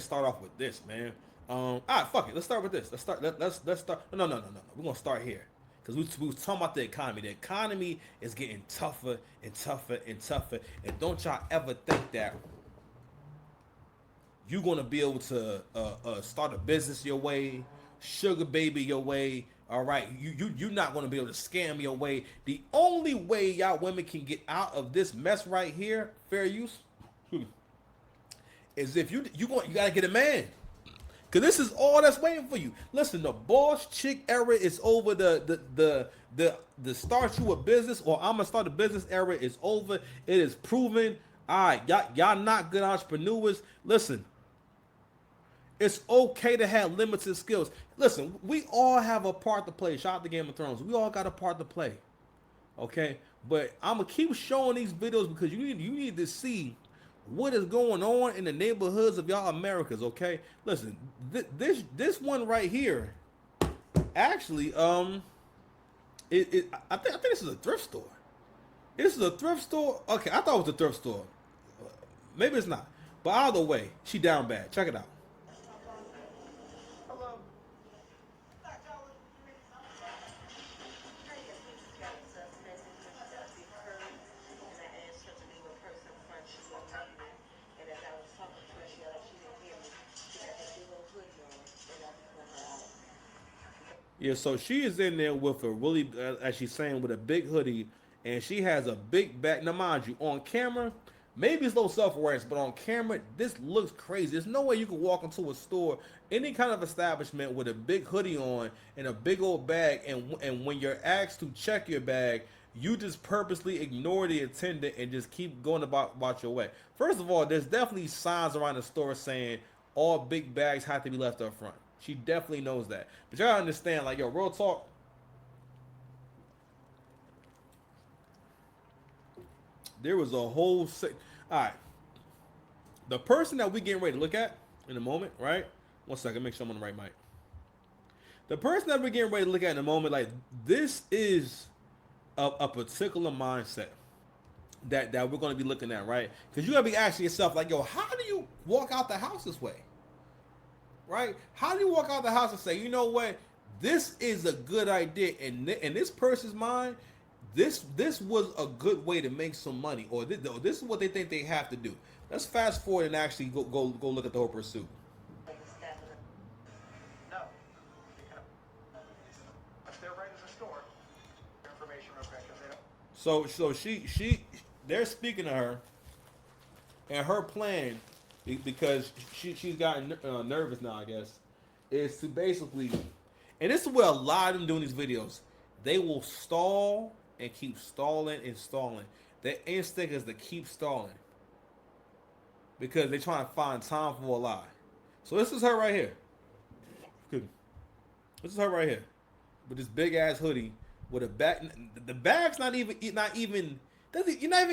Start off with this, man. All right, fuck it. Let's start with this. Let's start. No. We're gonna start here because we was talking about the economy. The economy is getting tougher and tougher and tougher. And don't y'all ever think that you're gonna be able to start a business your way, sugar baby your way. All right, you're not gonna be able to scam your way. The only way y'all women can get out of this mess right here, fair use, is if you gotta get a man. Cause this is all that's waiting for you. Listen, the boss chick era is over. The start you a business or I'm gonna start a business era is over. It is proven. All right, y'all not good entrepreneurs. Listen, it's okay to have limited skills. Listen, we all have a part to play. Shout out to Game of Thrones. We all got a part to play. Okay, but I'm gonna keep showing these videos because you need to see what is going on in the neighborhoods of y'all Americas. Okay, listen, this one right here, actually, I think this is a thrift store. This is a thrift store. Okay, I thought it was a thrift store. Maybe it's not. But either way, she down bad. Check it out. Yeah, so she is in there with a really, as she's saying, with a big hoodie, and she has a big bag. Now, mind you, on camera, maybe it's low self awareness, but on camera, this looks crazy. There's no way you can walk into a store, any kind of establishment, with a big hoodie on and a big old bag, and when you're asked to check your bag, you just purposely ignore the attendant and just keep going about your way. First of all, there's definitely signs around the store saying all big bags have to be left up front. She definitely knows that. But you gotta understand, like, yo, real talk. There was a whole. All right. The person that we getting ready to look at in a moment, right? One second, make sure I'm on the right mic. The person that we're getting ready to look at in a moment, like, this is a particular mindset that we're going to be looking at, right? Because you got to be asking yourself, like, yo, how do you walk out the house this way? Right? How do you walk out the house and say, you know what, this is a good idea, and in this person's mind, this was a good way to make some money, or this is what they think they have to do. Let's fast forward and actually go look at the whole pursuit. So they're speaking to her, and her plan, because she's gotten nervous now, I guess, is to basically, and this is where a lot of them doing these videos, they will stall and keep stalling and stalling. Their instinct is to keep stalling because they're trying to find time for a lie. So this is her right here. This is her right here with this big ass hoodie with a bag. The bag's not even. You're not even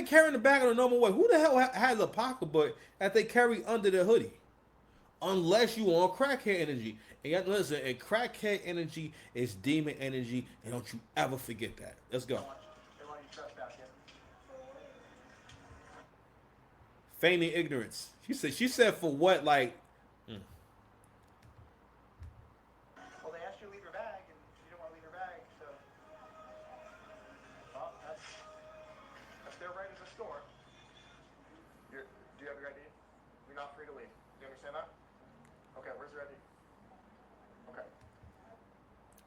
carrying the bag in a normal way. Who the hell has a pocketbook that they carry under their hoodie? Unless you on crackhead energy. And listen, and crackhead energy is demon energy, and don't you ever forget that. Let's go. Feigning ignorance. She said for what, like,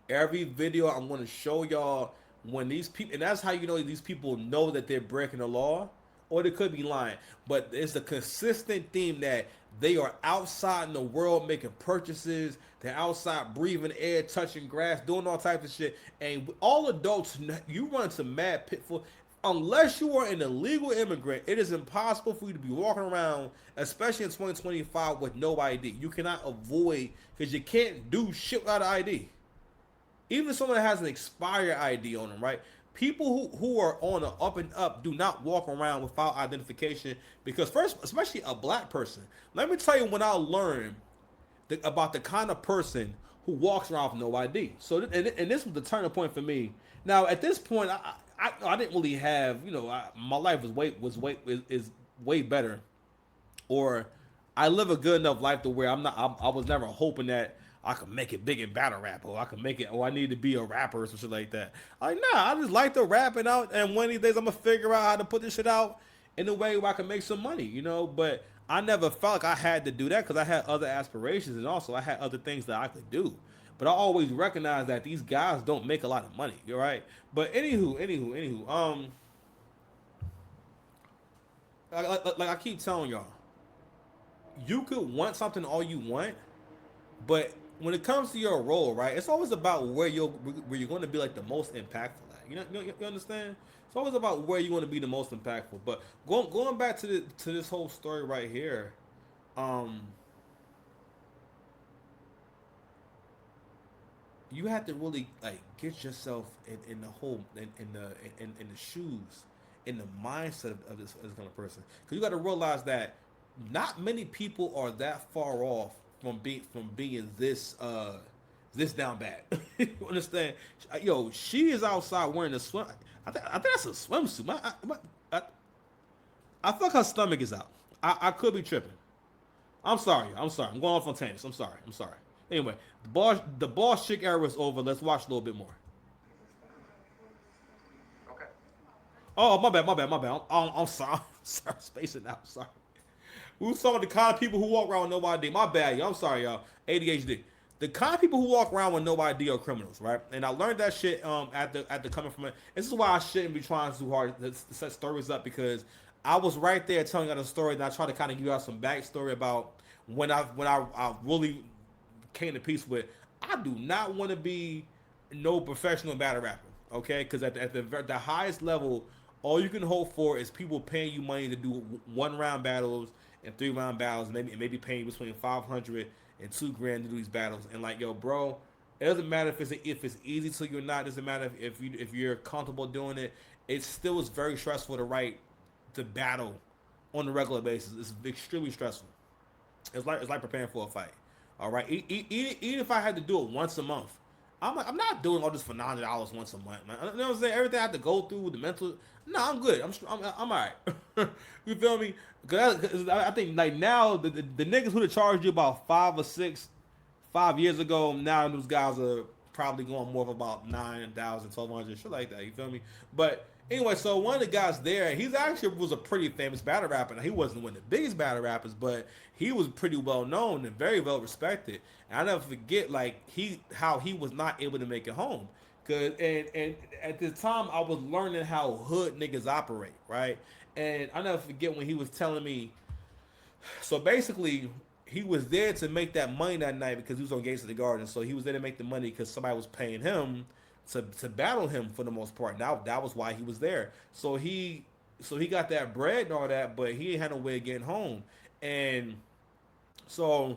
every video I'm going to show y'all when these people, and that's how you know these people know that they're breaking the law, or they could be lying. But it's a consistent theme that they are outside in the world making purchases. They're outside breathing air, touching grass, doing all types of shit. And all adults, you run into mad pitfall. Unless you are an illegal immigrant, it is impossible for you to be walking around, especially in 2025, with no ID. You cannot avoid, because you can't do shit without an ID. Even someone that has an expired ID on them, right? People who are on the up and up do not walk around without identification, because first, especially a black person. Let me tell you when I learned about the kind of person who walks around with no ID. So, and this was the turning point for me. Now, at this point, I didn't really have, my life is way better, or I live a good enough life to where I was never hoping that I could make it big in battle rap, or I could make it, or I need to be a rapper or some shit like that. Like, nah, I just like to rap it out, and one of these days I'm gonna figure out how to put this shit out in a way where I can make some money, you know. But I never felt like I had to do that because I had other aspirations, and also I had other things that I could do. But I always recognize that these guys don't make a lot of money. You're right. But anywho, like I keep telling y'all, you could want something all you want, but when it comes to your role, right, it's always about where you're going to be like the most impactful at. You understand? It's always about where you want to be the most impactful. But going back to this whole story right here, um, you have to really like get yourself in the whole in the shoes, in the mindset of this kind of person, because you got to realize that not many people are that far off from being this down bad. You understand? Yo, she is outside wearing a swim. I think that's a swimsuit. I think her stomach is out. I could be tripping. I'm sorry. I'm sorry. I'm going off on tangents. I'm sorry. I'm sorry. Anyway, the boss chick era is over. Let's watch a little bit more. Okay. Oh, my bad. I'm sorry. I'm sorry. Spacing out. Sorry. Who's some of the kind of people who walk around with no ID? My bad, y'all. I'm sorry, y'all. ADHD. The kind of people who walk around with no ID are criminals, right? And I learned that shit at the coming from it. This is why I shouldn't be trying too hard to set stories up, because I was right there telling you the story, and I tried to kind of give out some backstory about when I really came to peace with. I do not want to be no professional battle rapper, okay? Because at the highest level, all you can hope for is people paying you money to do 1 round battles and 3 round battles, and maybe paying you between 500 and 2 grand to do these battles. And like, yo, bro, it doesn't matter if it's easy to you or not. It doesn't matter if you're comfortable doing it. It still is very stressful to battle on a regular basis. It's extremely stressful. It's like preparing for a fight. All right, even if I had to do it once a month, I'm not doing all this for $9 once a month, man. You know what I'm saying? Everything I have to go through, the mental. No, I'm good. I'm alright. You feel me? Cause I think like now the niggas who'd have charged you about 5 years ago, now those guys are probably going more of about 9,000, 1,200, shit like that. You feel me? But anyway, so one of the guys there, he's actually was a pretty famous battle rapper. Now, he wasn't one of the biggest battle rappers, but he was pretty well known and very well respected. And I never forget like how he was not able to make it home. And at the time I was learning how hood niggas operate, right? And I never forget when he was telling me. So basically, he was there to make that money that night because he was on Gates of the Garden. So he was there to make the money because somebody was paying him to battle him for the most part. Now that was why he was there. So he got that bread and all that, but he ain't had no way of getting home. And so,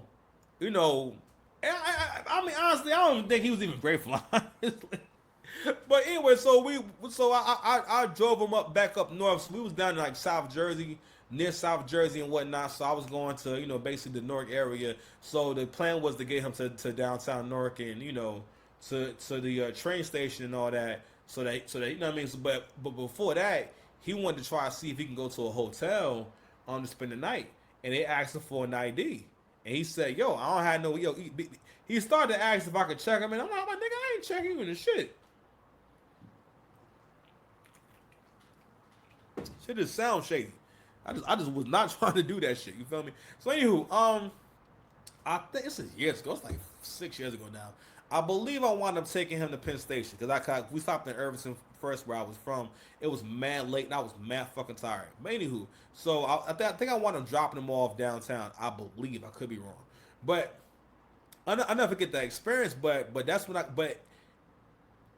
you know, I mean honestly, I don't think he was even grateful. Honestly. But anyway, so I drove him back up north. So we was down in like South Jersey, near South Jersey and whatnot. So I was going to, basically the Newark area. So the plan was to get him to downtown Newark and, to the train station and all that. So that you know what I mean. So, but before that, he wanted to try to see if he can go to a hotel to spend the night, and they asked him for an ID, and he said, "Yo, I don't have no yo." He started to ask if I could check him, and I'm like, "My nigga, I ain't checking you in the shit." Shit just sounds shady. I just was not trying to do that shit. You feel me? So anywho, I think this is years ago. It's like 6 years ago now. I believe I wound up taking him to Penn Station because we stopped in Irvington first, where I was from. It was mad late and I was mad fucking tired. But anywho, so I think I wound up dropping him off downtown. I believe, I could be wrong, but I never forget that experience. But that's when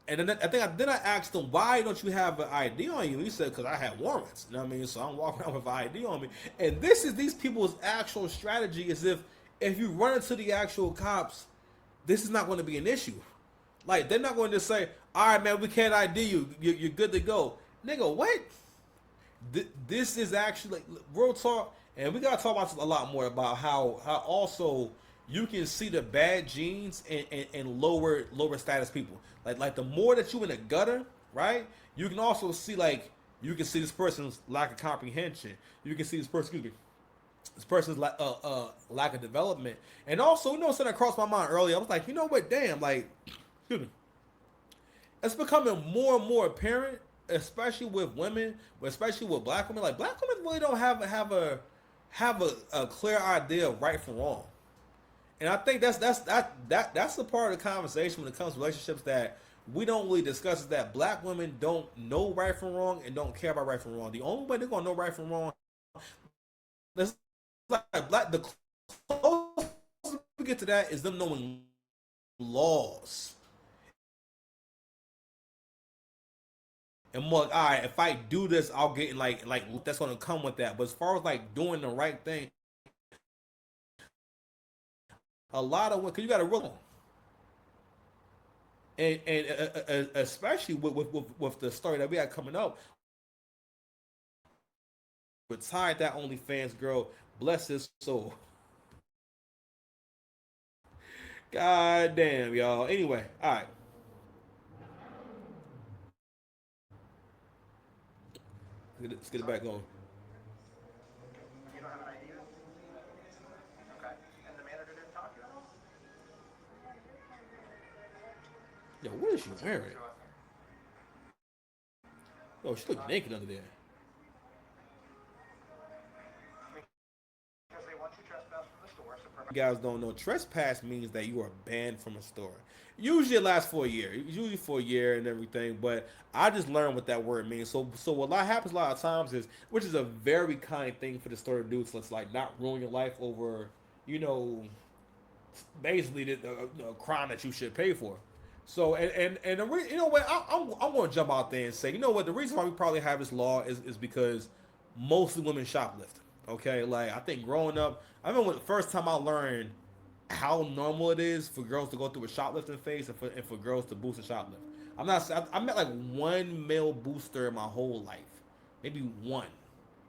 and then I asked him, why don't you have an ID on you? He said, because I had warrants. You know what I mean? So I'm walking around with an ID on me. And this is these people's actual strategy, is if you run into the actual cops, this is not going to be an issue. Like, they're not going to say, all right, man, we can't ID you. You're good to go. Nigga, what? This is actually, like, real talk. And we got to talk about a lot more about how also you can see the bad genes in lower status people. Like the more that you in the gutter, right? You can also see, like, you can see this person's lack of comprehension. You can see this person, excuse me, this person's lack of development. And also, something that crossed my mind earlier. I was like, you know what? Damn, like, excuse me, it's becoming more and more apparent, especially with women, especially with black women. Like black women really don't have a clear idea of right from wrong. And I think that's the part of the conversation when it comes to relationships that we don't really discuss is that black women don't know right from wrong and don't care about right from wrong. The only way they're gonna know right from wrong is like black the closest we get to that is them knowing laws. And more like, all right, if I do this, I'll get like that's gonna come with that. But as far as like doing the right thing, a lot of because you got to real and especially with the story that we had coming up, retired that OnlyFans girl, bless his soul. God damn, y'all. Anyway, all right, let's get it back on. Yo, what is she wearing? Oh, she look naked under there. You guys don't know, trespass means that you are banned from a store. Usually it lasts for a year. Usually for a year and everything, but I just learned what that word means. So what happens a lot of times is, which is a very kind thing for the store to do, so it's like not ruin your life over, you know, basically the crime that you should pay for. So and you know what, I'm going to jump out there and say, you know what, the reason why we probably have this law is because mostly women shoplift. Okay, like I think growing up, I remember the first time I learned how normal it is for girls to go through a shoplifting phase and for girls to boost a shoplift. I met like one male booster in my whole life, maybe one.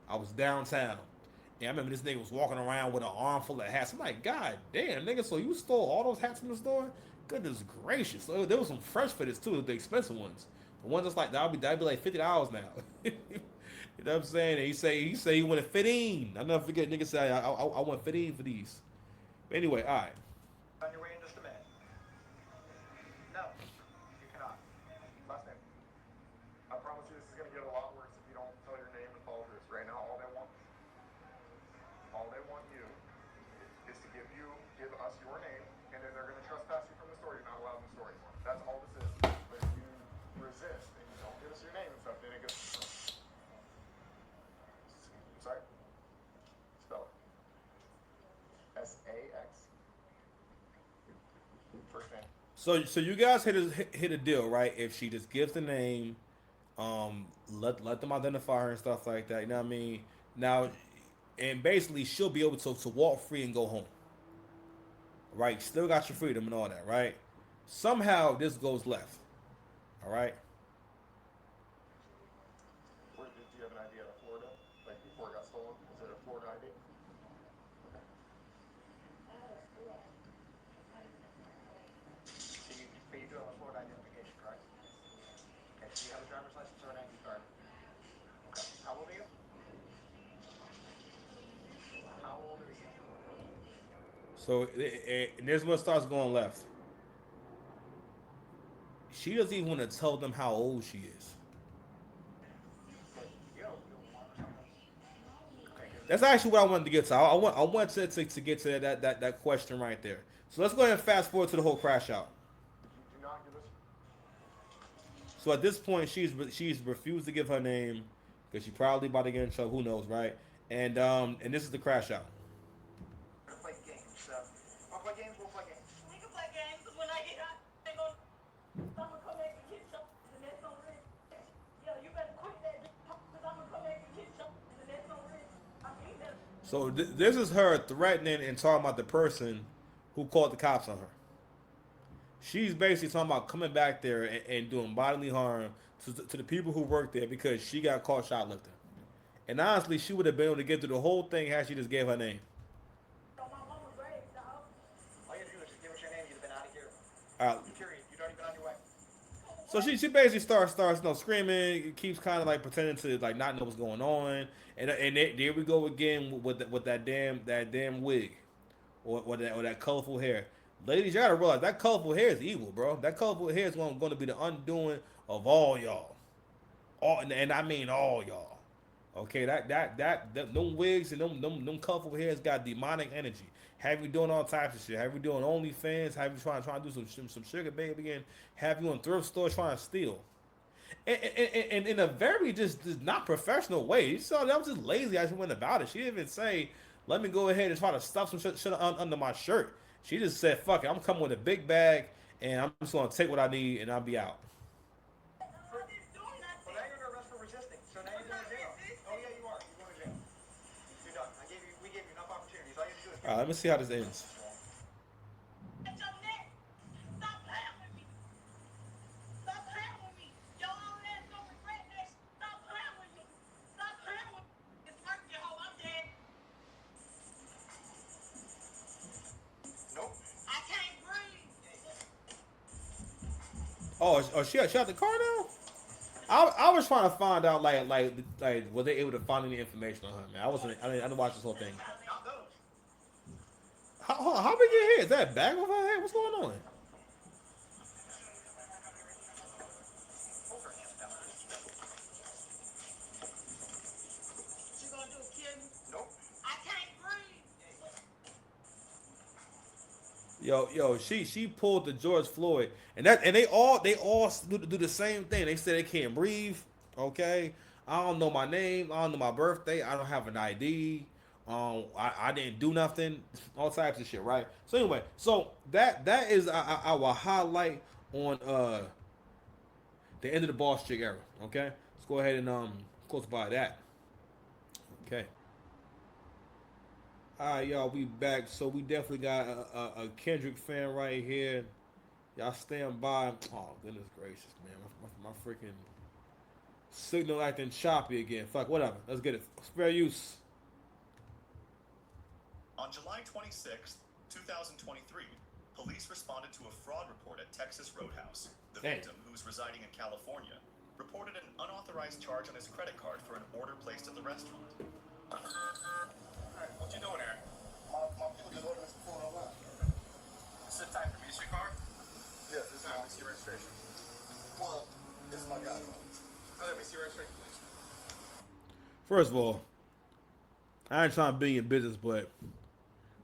I was downtown. And I remember this nigga was walking around with an armful of hats. I'm like, God damn, nigga, so you stole all those hats from the store? Goodness gracious. So there was some fresh fitteds too, the expensive ones. The ones that's like that'd be like $50 now. You know what I'm saying? And he wanted 15. I'll never forget nigga say I want 15 for these. But anyway, alright. So you guys hit a deal, right? If she just gives the name, let them identify her and stuff like that. You know what I mean? Now, and basically she'll be able to walk free and go home, right? Still got your freedom and all that, right? Somehow this goes left, all right? So and this is what starts going left. She doesn't even want to tell them how old she is. That's actually what I wanted to get to. I want to get to that question right there. So let's go ahead and fast forward to the whole crash out. So at this point, she's refused to give her name because she probably about to get in trouble. Who knows, right? And this is the crash out. So this is her threatening and talking about the person who called the cops on her. She's basically talking about coming back there and doing bodily harm to the people who work there because she got caught shoplifting. And honestly, she would have been able to get through the whole thing had she just gave her name. Uh, So she basically starts screaming, keeps kind of like pretending to like not know what's going on, and there we go again with that damn wig or that colorful hair. Ladies, you gotta realize that colorful hair is evil, bro. That colorful hair is going to be the undoing of all y'all, all and I mean all y'all. Okay, them wigs and them colorful hairs got demonic energy. Have you doing all types of shit? Have you doing OnlyFans? Have you trying to do some sugar baby and have you in thrift store trying to steal? And in a very just not professional way. So that was just lazy. I just went about it. She didn't even say, "Let me go ahead and try to stuff some shit under my shirt." She just said, "Fuck it, I'm coming with a big bag and I'm just gonna take what I need and I'll be out." All right, let me see how this ends. Oh, she out the car now? I was trying to find out like were they able to find any information on her, man? I didn't watch this whole thing. How big your hair? Is that a bag of her hair? What's going on? Yo, she pulled the George Floyd, and they all do the same thing. They say they can't breathe. Okay, I don't know my name. I don't know my birthday. I don't have an ID. I didn't do nothing. All types of shit, right? So anyway, so that is our highlight on the end of the boss chick era. Okay, let's go ahead and close by that. Okay. All right, y'all, we back. So we definitely got a Kendrick fan right here. Y'all stand by. Oh goodness gracious, man, my freaking signal acting choppy again. Fuck, whatever. Let's get it. Spare use. On July 26, 2023, police responded to a fraud report at Texas Roadhouse. The Dang. victim, who's residing in California, reported an unauthorized charge on his credit card for an order placed at the restaurant. Alright, what you doing there? My people just ordered this phone online. Is it time for me to see your car? Yeah, this is my registration. Well, this is my guy. Let me see your registration, please. First of all, I ain't trying to be in business, but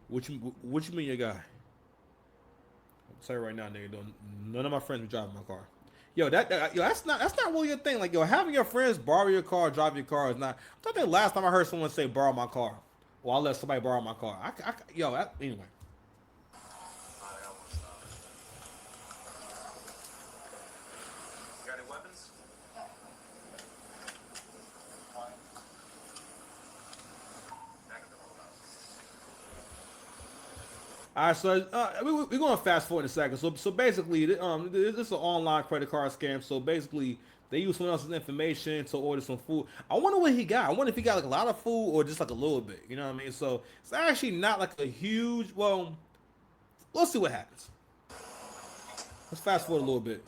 what you mean your guy? I'll tell you right now, nigga. None of my friends be driving my car. Yo, that's not really a thing. Like, yo, having your friends borrow your car, drive your car is not. I think last time I heard someone say borrow my car, or I let somebody borrow my car. Anyway. You got any weapons? All right, so we're going to fast forward in a second. So basically, this is an online credit card scam. So basically, they use someone else's information to order some food. I wonder what he got. I wonder if he got like a lot of food or just like a little bit. You know what I mean? So it's actually not like a huge. Well, we'll see what happens. Let's fast forward a little bit.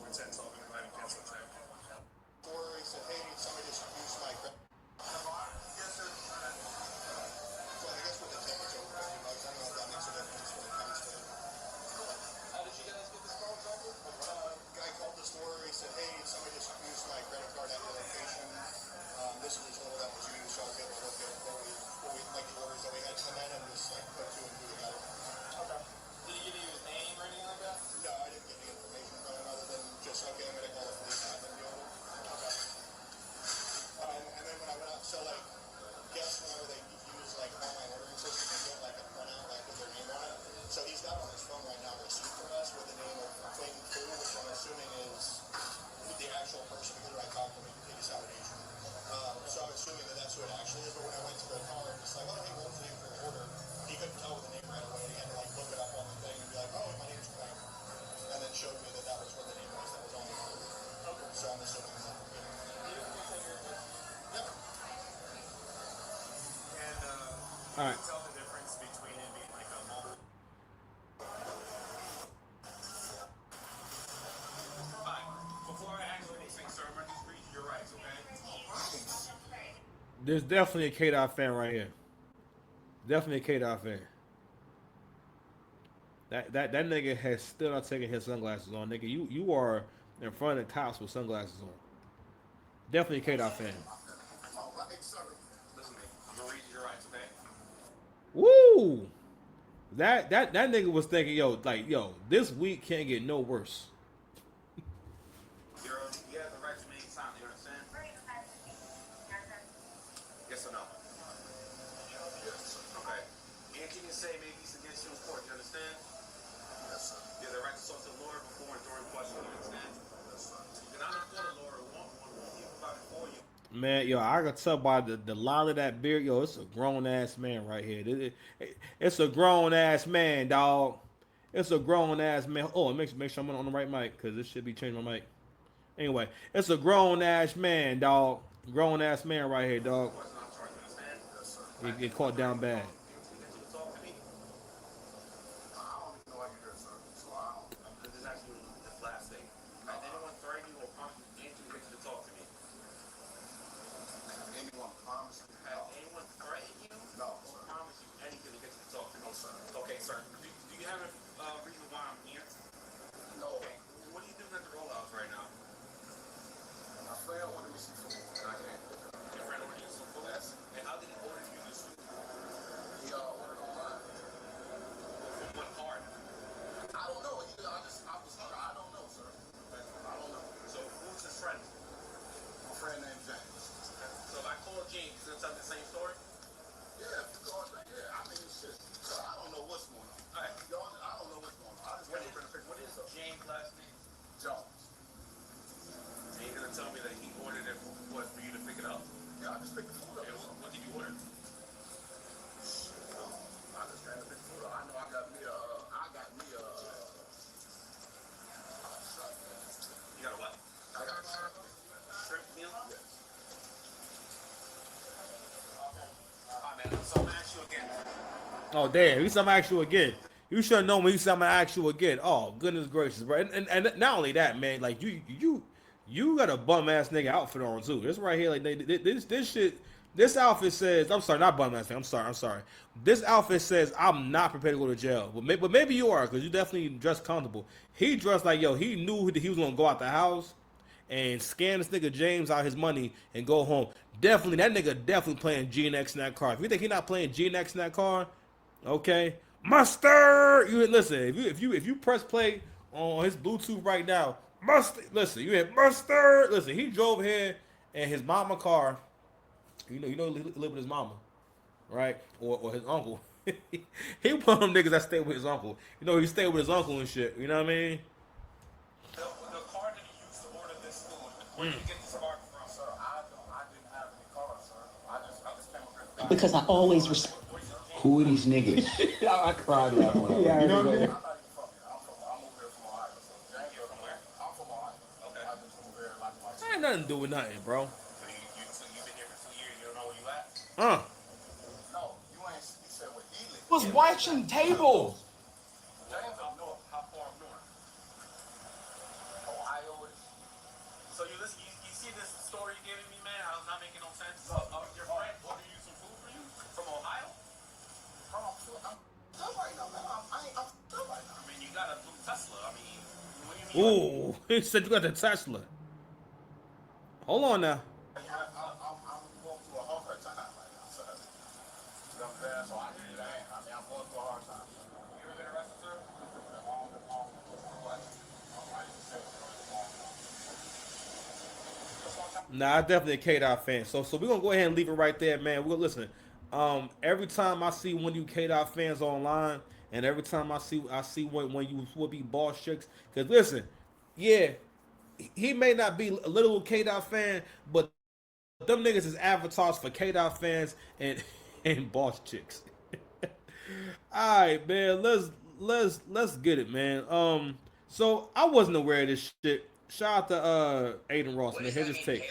All right. Tell the difference between it being like a mobile. Fine. Before I There's definitely a K Dot fan right here. Definitely a K Dot fan. That nigga has still not taken his sunglasses on. Nigga, you are in front of the cops with sunglasses on. Definitely a K Dot fan. All right, sir. Listen, I'm gonna read you your rights, okay? Woo! That nigga was thinking, yo, this week can't get no worse. You have the right to remain silent, you understand? Yes or no? Yes. Okay. Anything you say may be against you in court, you understand? Yes, sir. You have the right to talk to the lawyer before and during questioning, you understand? Yes, sir. You cannot report a lawyer or want one when he provide it for you. Man, yo, I can tell by the line of that beard, yo, it's a grown ass man right here. It's a grown ass man, dog. It's a grown ass man. Oh, make sure I'm on the right mic because this should be changing my mic. Anyway, it's a grown ass man, dog. Grown ass man right here, dog. He get caught down bad. Okay, sir. Do you have a reason why I'm here? No. Okay. What are you doing at the roll house right now? My friend wanted me some food. Okay. Your friend ordered you some food? Yes. And how did he order you this food? He ordered online. From what card? I don't know. I was hungry. I don't know, sir. I don't know. So who's his friend? My friend named James. So if I call James, is it tell me the same story? Yeah, if you call James, yeah. I mean, shit. So I don't know what's going on. All right. I don't know what's going on. I just want to figure what is James' last name? Jones. And you're gonna tell me that he ordered it for you to pick it up? Yeah, I just picked the food up. Yeah, what did you order? I just ran to pick the food up. I know I got me a. You got a what? I got a shrimp meal? Yes. Okay. All right, man. So I'm gonna ask you again. Oh damn, he's something ask you again. You should have known when he's something ask you again. Oh goodness gracious, bro. And not only that, man, like you got a bum ass nigga outfit on too. This right here, like this shit. This outfit says, I'm sorry, not bum ass thing. I'm sorry. This outfit says I'm not prepared to go to jail. But maybe you are, because you definitely dressed comfortable. He dressed like, yo, he knew that he was gonna go out the house and scan this nigga James out his money and go home. Definitely, that nigga definitely playing GNX in that car. If you think he not playing GNX in that car, okay, mustard. You listen. If you press play on his Bluetooth right now, mustard. Listen, you hit mustard. Listen, he drove here in his mama car. He live with his mama, right? Or his uncle. He one of them niggas that stay with his uncle. He stayed with his uncle and shit. You know what I mean? The card that you used to order this food, where did you get this card from? Sir, I didn't have any card, sir. I just came up here. Because I always respect. Who are these niggas? I cried that one. Yeah, you know what I mean? I'm not even from here. I'm over here from Ohio. So James, you're from where? I'm from Ohio. Okay. I just moved here like my. That ain't nothing to do with nothing, bro. So you've been here for 2 years. You don't know where you at? No, you ain't. You said where he lived. Was watching tables. James up north. How far up north? Ohio is. So you listen. You see this story you're giving me, man? How it's not making no sense. Your friend ordered you some food for you from Ohio? I'm still right now, man. I'm still right now. I mean, you got a blue Tesla. I mean, what do you mean? Ooh, he said you got the Tesla. Hold on now. I'm going through a hard time right now, so you know what I'm saying? So I mean, I'm going through a hard time. You ever been arrested, sir? Nah, I definitely a K-Dot fan. So we're gonna go ahead and leave it right there, man. We'll listen. Every time I see one of you K-Dot fans online, and every time I see when you will be boss chicks, because listen, yeah, he may not be a little K-Dot fan, but them niggas is avatars for K-Dot fans and boss chicks. All right, man. Let's get it, man. So I wasn't aware of this shit. Shout out to Aiden Ross, man. Here's his take.